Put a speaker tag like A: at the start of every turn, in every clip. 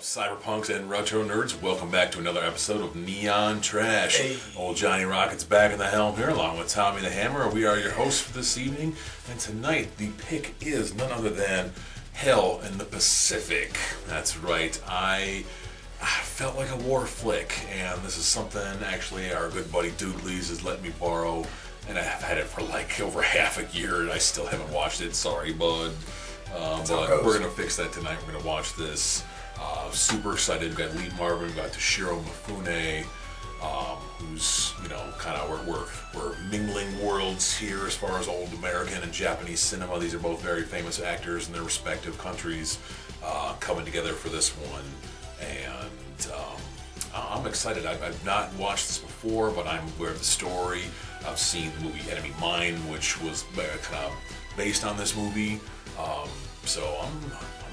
A: Cyberpunks and retro nerds, welcome back to another episode of Neon Trash.
B: Hey.
A: Old Johnny Rocket's back in the helm here, along with Tommy the Hammer. We are your hosts for this evening, and tonight the pick is none other than Hell in the Pacific. That's right, I felt like a war flick, and this is something actually our good buddy Doodleys has let me borrow, and I've had it for like over half a year, and I still haven't watched it. Sorry, bud. But we're going to fix that tonight. We're going to watch this. Super excited. We've got Lee Marvin, we've got Toshiro Mifune, who's, kind of, we're mingling worlds here as far as old American and Japanese cinema. These are both very famous actors in their respective countries coming together for this one. And I'm excited. I've not watched this before, but I'm aware of the story. I've seen the movie Enemy Mine, which was kind of based on this movie. So I'm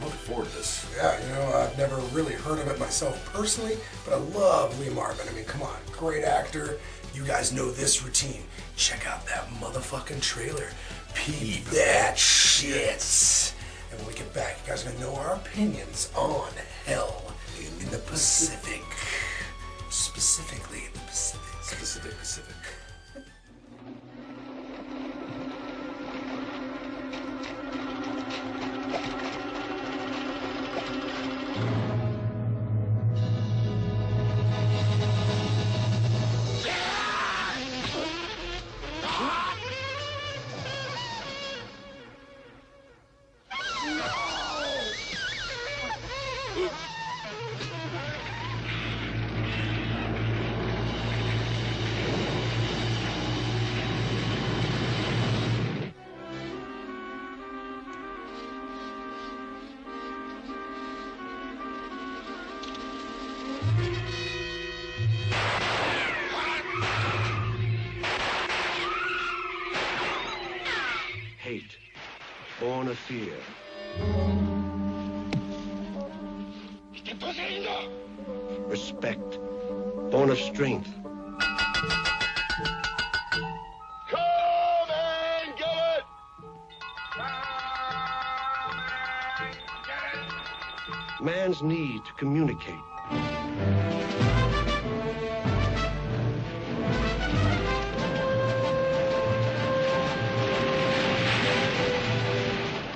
A: looking forward to this.
B: Yeah, I've never really heard of it myself personally, but I love Lee Marvin. I mean, come on, great actor. You guys know this routine. Check out that motherfucking trailer. Peep that shit. And when we get back, you guys are gonna know our opinions on Hell in the Pacific. Specifically in the Pacific.
A: Pacific.
C: Hate, born of fear. Respect, born of strength.
D: Come and get it!
C: Man's need to communicate.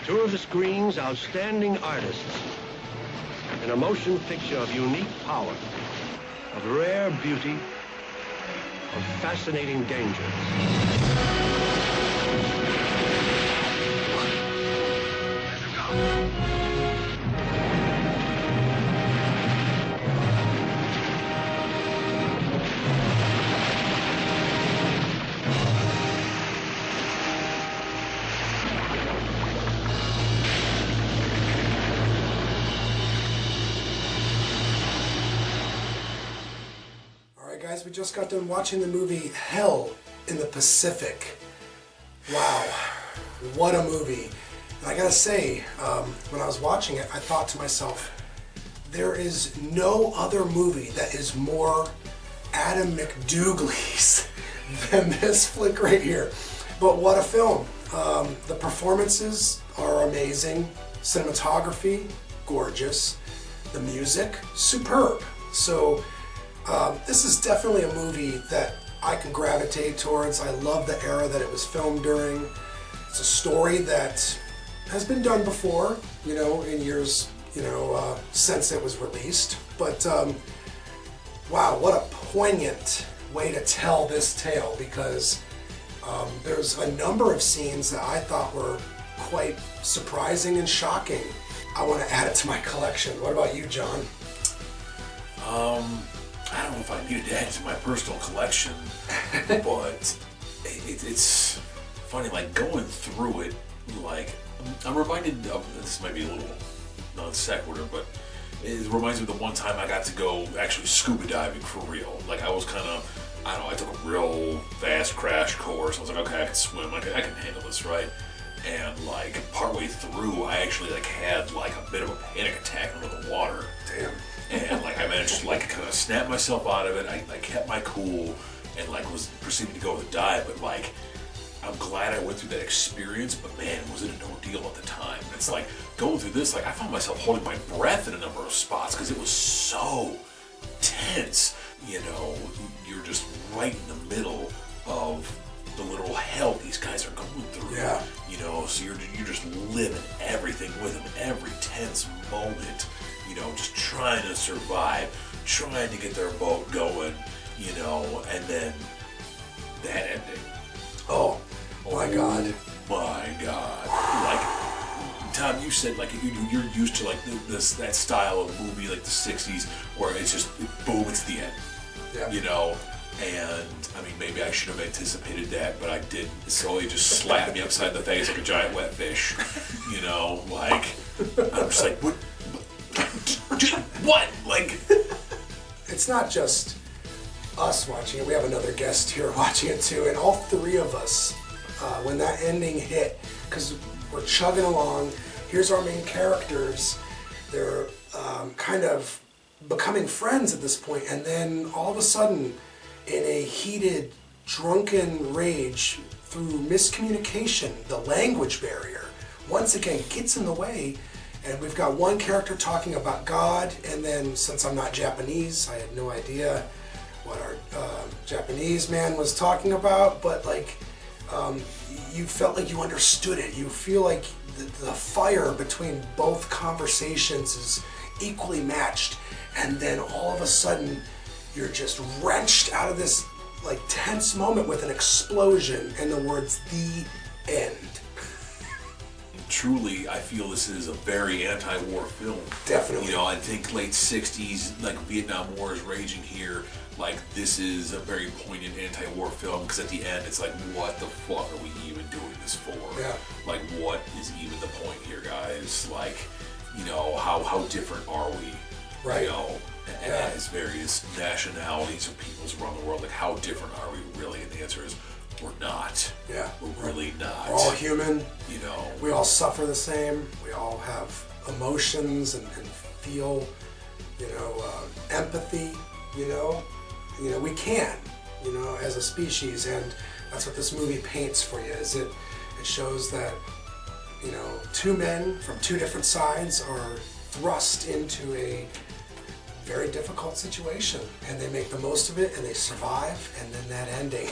C: Two of the screen's outstanding artists in a motion picture of unique power, of rare beauty, of fascinating danger.
B: Guys, we just got done watching the movie Hell in the Pacific. Wow, what a movie. And I gotta say, when I was watching it, I thought to myself, there is no other movie that is more Adam McDougal's than this flick right here. But what a film. The performances are amazing. Cinematography, gorgeous. The music, superb. So, this is definitely a movie that I can gravitate towards. I love the era that it was filmed during. It's a story that has been done before, in years, since it was released. But, wow, what a poignant way to tell this tale, because there's a number of scenes that I thought were quite surprising and shocking. I want to add it to my collection. What about you, John?
A: I don't know if I needed to add to my personal collection, but it's funny, like going through it, like I'm reminded of, this might be a little non sequitur, but it reminds me of the one time I got to go actually scuba diving for real. Like I was kind of, I took a real fast crash course. I was like, okay, I can swim, I can handle this, right? And like partway through, I actually had a bit of a panic attack under the water.
B: Damn.
A: And I managed to kind of snap myself out of it. I kept my cool and was proceeding to go with the dive, but I'm glad I went through that experience, but man, was it an ordeal at the time. It's like going through this, like I found myself holding my breath in a number of spots because it was so tense. You know, you're just right in the middle of the literal hell these guys are going through.
B: Yeah.
A: You know, so you're just living everything with them, every tense moment. You know, just trying to survive, trying to get their boat going. You know, and then that ending.
B: Oh my God.
A: My God. Like, Tom, you said like you're used to like that style of movie, like the '60s, where it's just boom, it's the end.
B: Yeah.
A: You know, and I mean maybe I should have anticipated that, but I didn't. So it just slapped me upside the face like a giant wet fish. You know, like I'm just like what? Like
B: It's not just us watching it. We have another guest here watching it too, and all three of us, when that ending hit, because we're chugging along. Here's our main characters. They're kind of becoming friends at this point, and then all of a sudden, in a heated, drunken rage through miscommunication, the language barrier once again gets in the way. And we've got one character talking about God, and then since I'm not Japanese, I had no idea what our Japanese man was talking about, but like you felt like you understood it. You feel like the fire between both conversations is equally matched, and then all of a sudden you're just wrenched out of this like tense moment with an explosion and the words "the end."
A: truly, I feel this is a very anti-war film.
B: Definitely.
A: You know, I think late 60s, like Vietnam War is raging here. Like, this is a very poignant anti-war film because at the end it's like, what the fuck are we even doing this for?
B: Yeah.
A: Like, what is even the point here, guys? Like, you know, how different are we?
B: Right.
A: You know, and
B: Yeah.
A: as various nationalities or peoples around the world, like, how different are we really? And the answer is, we're not.
B: Yeah.
A: We're really not.
B: We're all human.
A: You know.
B: We all suffer the same. We all have emotions and feel, you know, empathy. You know, we can, you know, as a species, and that's what this movie paints for you. Is it shows that, you know, two men from two different sides are thrust into a very difficult situation, and they make the most of it, and they survive, and then that ending.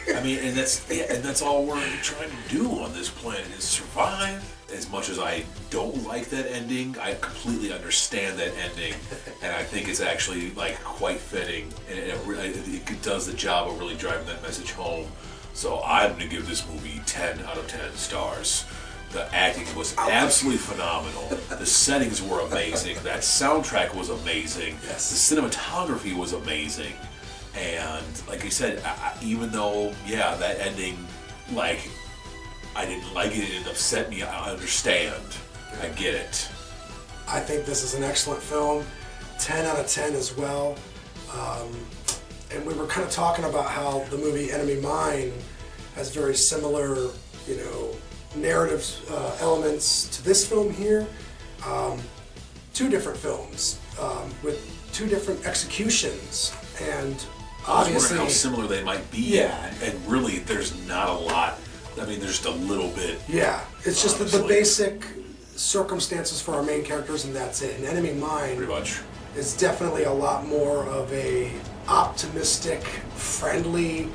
A: I mean, and that's all we're trying to do on this planet is survive. As much as I don't like that ending, I completely understand that ending, and I think it's actually like quite fitting, and it does the job of really driving that message home. So I'm gonna give this movie 10 out of 10 stars. The acting was absolutely phenomenal. The settings were amazing. That soundtrack was amazing.
B: Yes.
A: The cinematography was amazing. And like I said, even though, yeah, that ending, like, I didn't like it, it upset me, I understand. I get it.
B: I think this is an excellent film. 10 out of 10 as well. And we were kind of talking about how the movie Enemy Mine has very similar, you know, narrative elements to this film here. Two different films with two different executions, and
A: I was
B: obviously
A: wondering how similar they might be.
B: Yeah.
A: And really, there's not a lot. I mean, there's just a little bit.
B: yeah, it's just the
A: Honestly.
B: basic circumstances for our main characters, and that's it. And Enemy Mine
A: Pretty much.
B: is definitely a lot more of a optimistic, friendly,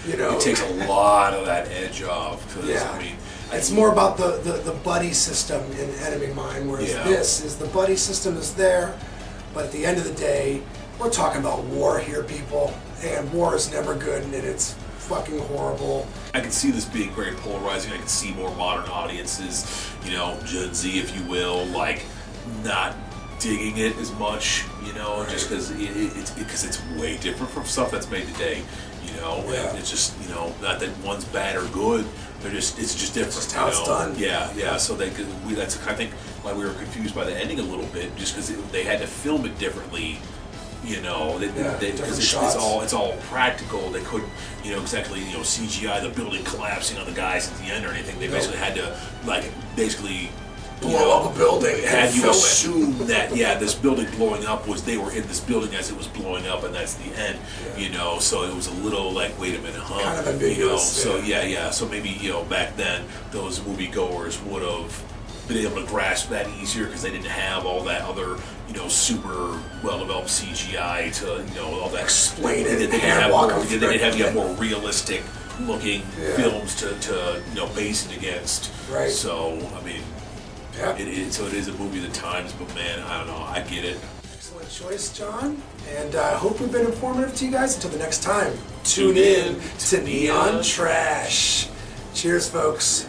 B: you know.
A: It takes a lot of that edge off. Cause,
B: Yeah.
A: I mean,
B: It's more about the buddy system in Enemy Mine, whereas
A: Yeah.
B: this is the buddy system is there, but at the end of the day, we're talking about war here, people, and war is never good, and it's fucking horrible.
A: I can see this being very polarizing. I can see more modern audiences, you know, Gen Z, if you will, like not digging it as much, you know, just because it's way different from stuff that's made today, you know.
B: Yeah.
A: And it's just, you know, not that one's bad or good. It's just different.
B: Just how
A: you
B: it's
A: know?
B: done.
A: Yeah. So that's I think why we were confused by the ending a little bit, just because they had to film it differently. You know,
B: different
A: because
B: shots.
A: it's all practical. They couldn't, you know, exactly, you know, CGI the building collapsing on the guys at the end or anything. They basically had to, like, basically
B: blow up a building and
E: had you
B: film it.
E: assume that this building blowing up was they were in this building as it was blowing up and that's the end, so it was a little like, wait a minute, huh?
B: Kind of ambiguous,
E: So so maybe back then those moviegoers would have been able to grasp that easier because they didn't have all that other super well developed CGI to all that
B: Explain it,
E: They didn't
B: hand
E: have
B: walk
E: more,
B: them
E: they
B: through
E: didn't have
B: it.
E: more realistic looking films to base it against.
B: Right.
E: So I mean.
B: Yeah.
E: It is a movie of the times, but man, I don't know. I get it.
B: Excellent choice, John. And I hope we've been informative to you guys. Until the next time, tune in to Neon Trash. Cheers, folks.